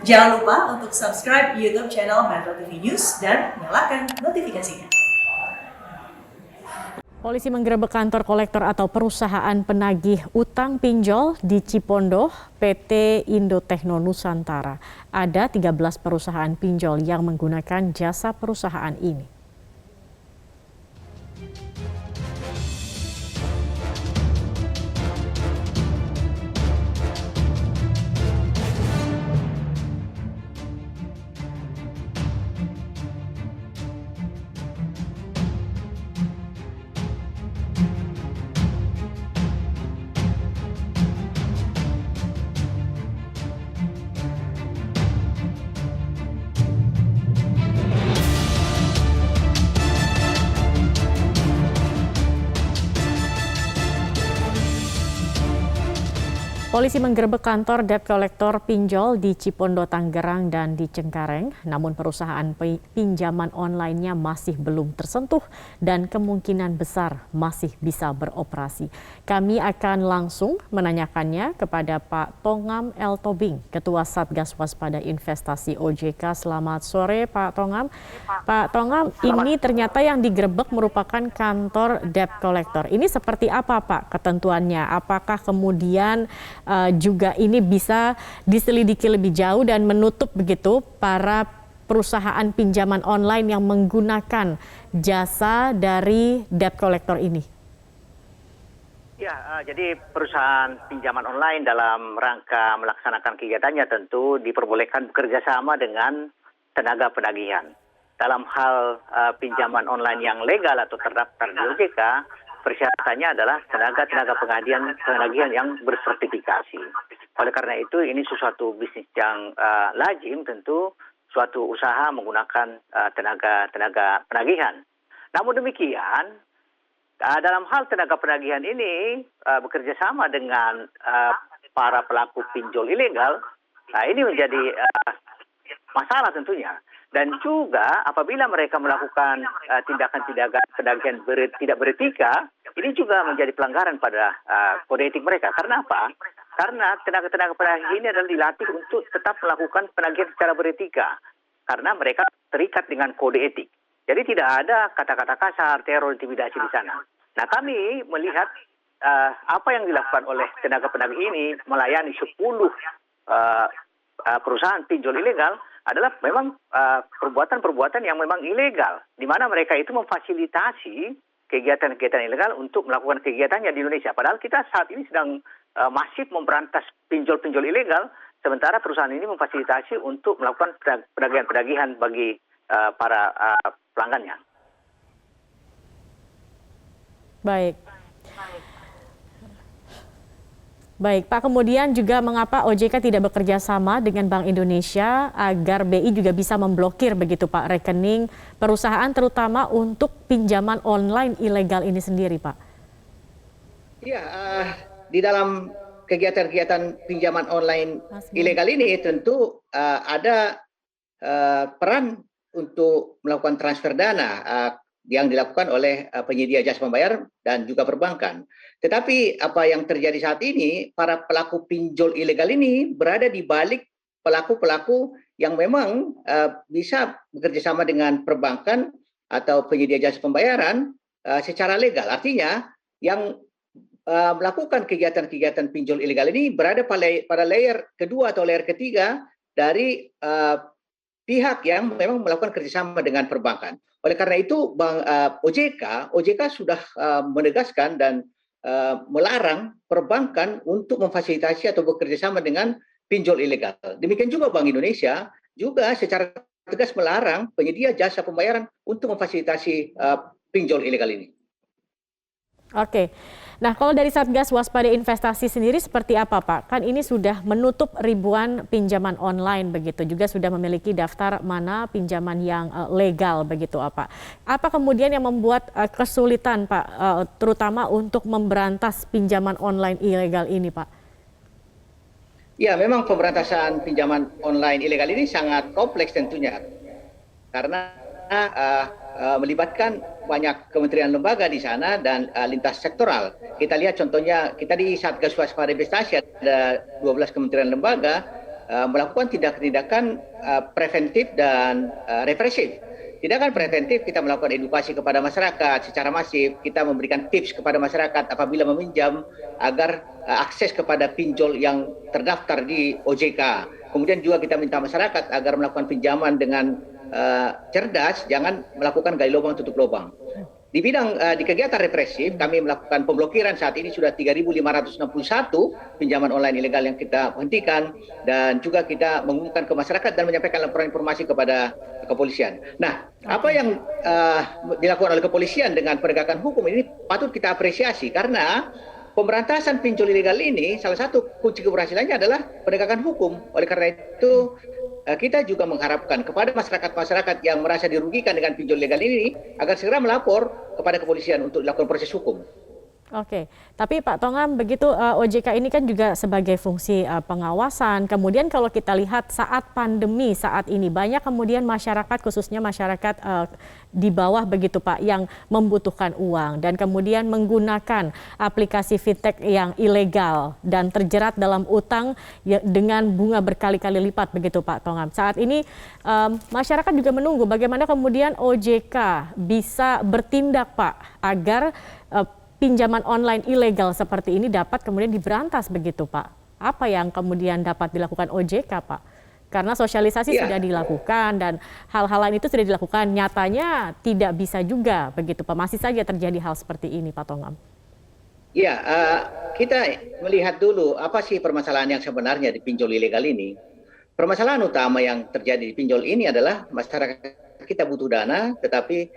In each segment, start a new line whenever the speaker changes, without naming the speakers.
Jangan lupa untuk subscribe YouTube channel Metro TV News dan nyalakan notifikasinya.
Polisi menggerebek kantor kolektor atau perusahaan penagih utang pinjol di Cipondoh, PT Indotechno Nusantara. Ada 13 perusahaan pinjol yang menggunakan jasa perusahaan ini. Polisi menggerebek kantor debt collector pinjol di Cipondoh, Tangerang, dan di Cengkareng. Namun perusahaan pinjaman online-nya masih belum tersentuh dan kemungkinan besar masih bisa beroperasi. Kami akan langsung menanyakannya kepada Pak Tongam L. Tobing, Ketua Satgas Waspada Investasi OJK. Selamat sore Pak Tongam. Pak Tongam, ini ternyata yang digerebek merupakan kantor debt collector. Ini seperti apa Pak ketentuannya? Apakah kemudian juga ini bisa diselidiki lebih jauh dan menutup begitu para perusahaan pinjaman online yang menggunakan jasa dari debt collector ini?
Ya, jadi perusahaan pinjaman online dalam rangka melaksanakan kegiatannya tentu diperbolehkan bekerja sama dengan tenaga penagihan. Dalam hal pinjaman online yang legal atau terdaftar di OJK, persyaratannya adalah tenaga penagihan yang bersertifikasi. Oleh karena itu, ini sesuatu bisnis yang lazim, tentu suatu usaha menggunakan tenaga penagihan. Namun demikian, dalam hal tenaga penagihan ini bekerja sama dengan para pelaku pinjol ilegal, ini menjadi masalah tentunya. Dan juga apabila mereka melakukan tindakan-tindakan penagihan tidak beretika, ini juga menjadi pelanggaran pada kode etik mereka. Karena apa? Karena tenaga-tenaga penagih ini adalah dilatih untuk tetap melakukan penagihan secara beretika. Karena mereka terikat dengan kode etik. Jadi tidak ada kata-kata kasar, teror, intimidasi di sana. Nah, kami melihat apa yang dilakukan oleh tenaga penagih ini melayani 10 perusahaan pinjol ilegal adalah memang perbuatan-perbuatan yang memang ilegal, di mana mereka itu memfasilitasi kegiatan-kegiatan ilegal untuk melakukan kegiatannya di Indonesia. Padahal kita saat ini sedang masif memberantas pinjol-pinjol ilegal, sementara perusahaan ini memfasilitasi untuk melakukan penagihan-penagihan bagi para pelanggannya.
Baik, Pak, kemudian juga mengapa OJK tidak bekerja sama dengan Bank Indonesia agar BI juga bisa memblokir begitu Pak rekening perusahaan terutama untuk pinjaman online ilegal ini sendiri, Pak?
Iya, di dalam kegiatan-kegiatan pinjaman online ilegal ini tentu ada peran untuk melakukan transfer dana yang dilakukan oleh penyedia jasa pembayar dan juga perbankan. Tetapi apa yang terjadi saat ini, para pelaku pinjol ilegal ini berada di balik pelaku-pelaku yang memang bisa bekerja sama dengan perbankan atau penyedia jasa pembayaran secara legal. Artinya yang melakukan kegiatan-kegiatan pinjol ilegal ini berada pada layer kedua atau layer ketiga dari pihak yang memang melakukan kerjasama dengan perbankan. Oleh karena itu, OJK sudah menegaskan dan melarang perbankan untuk memfasilitasi atau bekerjasama dengan pinjol ilegal. Demikian juga Bank Indonesia juga secara tegas melarang penyedia jasa pembayaran untuk memfasilitasi pinjol ilegal ini.
Oke. Nah, kalau dari Satgas Waspada Investasi sendiri seperti apa, Pak? Kan ini sudah menutup ribuan pinjaman online begitu, juga sudah memiliki daftar mana pinjaman yang legal begitu, apa? Apa kemudian yang membuat kesulitan, Pak, terutama untuk memberantas pinjaman online ilegal ini, Pak?
Ya, memang pemberantasan pinjaman online ilegal ini sangat kompleks tentunya, karena melibatkan banyak kementerian lembaga di sana dan lintas sektoral. Kita lihat contohnya, kita di Satgas Waspada Investasi ada 12 kementerian lembaga melakukan tindakan-tindakan preventif dan represif. Tindakan preventif kita melakukan edukasi kepada masyarakat secara masif, kita memberikan tips kepada masyarakat apabila meminjam agar akses kepada pinjol yang terdaftar di OJK. Kemudian juga kita minta masyarakat agar melakukan pinjaman dengan cerdas, jangan melakukan gali lubang tutup lubang. Di bidang di kegiatan represif, kami melakukan pemblokiran saat ini sudah 3.561 pinjaman online ilegal yang kita hentikan, dan juga kita mengumumkan ke masyarakat dan menyampaikan laporan informasi kepada kepolisian. Nah, apa yang dilakukan oleh kepolisian dengan penegakan hukum ini patut kita apresiasi, karena pemberantasan pinjol ilegal ini salah satu kunci keberhasilannya adalah penegakan hukum. Oleh karena itu kita juga mengharapkan kepada masyarakat-masyarakat yang merasa dirugikan dengan pinjol ilegal ini agar segera melapor kepada kepolisian untuk dilakukan proses hukum.
Oke, tapi Pak Tongam, begitu OJK ini kan juga sebagai fungsi pengawasan. Kemudian kalau kita lihat saat pandemi saat ini, banyak kemudian masyarakat, khususnya masyarakat di bawah begitu Pak, yang membutuhkan uang dan kemudian menggunakan aplikasi fintech yang ilegal dan terjerat dalam utang dengan bunga berkali-kali lipat begitu Pak Tongam. Saat ini masyarakat juga menunggu bagaimana kemudian OJK bisa bertindak Pak, agar pinjaman online ilegal seperti ini dapat kemudian diberantas begitu Pak. Apa yang kemudian dapat dilakukan OJK Pak? Karena sosialisasi sudah dilakukan dan hal-hal lain itu sudah dilakukan, nyatanya tidak bisa juga begitu Pak. Masih saja terjadi hal seperti ini Pak Tongam.
Ya, kita melihat dulu apa sih permasalahan yang sebenarnya di pinjol ilegal ini. Permasalahan utama yang terjadi di pinjol ini adalah masyarakat kita butuh dana, tetapi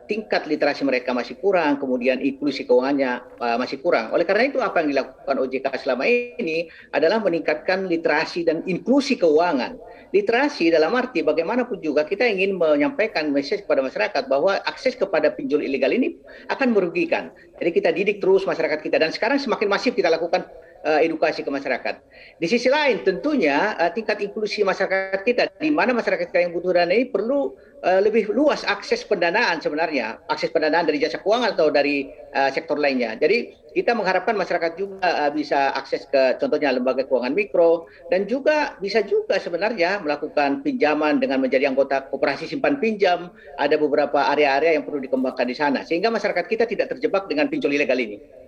tingkat literasi mereka masih kurang, kemudian inklusi keuangannya masih kurang. Oleh karena itu, apa yang dilakukan OJK selama ini adalah meningkatkan literasi dan inklusi keuangan. Literasi dalam arti bagaimanapun juga kita ingin menyampaikan message kepada masyarakat bahwa akses kepada pinjol ilegal ini akan merugikan. Jadi kita didik terus masyarakat kita, dan sekarang semakin masif kita lakukan edukasi ke masyarakat. Di sisi lain tentunya tingkat inklusi masyarakat kita, di mana masyarakat kita yang butuh dana ini perlu lebih luas akses pendanaan sebenarnya, akses pendanaan dari jasa keuangan atau dari sektor lainnya. Jadi kita mengharapkan masyarakat juga bisa akses ke contohnya lembaga keuangan mikro, dan juga bisa juga sebenarnya melakukan pinjaman dengan menjadi anggota koperasi simpan pinjam. Ada beberapa area-area yang perlu dikembangkan di sana sehingga masyarakat kita tidak terjebak dengan pinjol ilegal ini.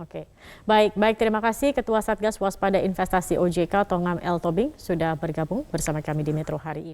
Oke, baik terima kasih Ketua Satgas Waspada Investasi OJK Tongam L. Tobing sudah bergabung bersama kami di Metro hari ini.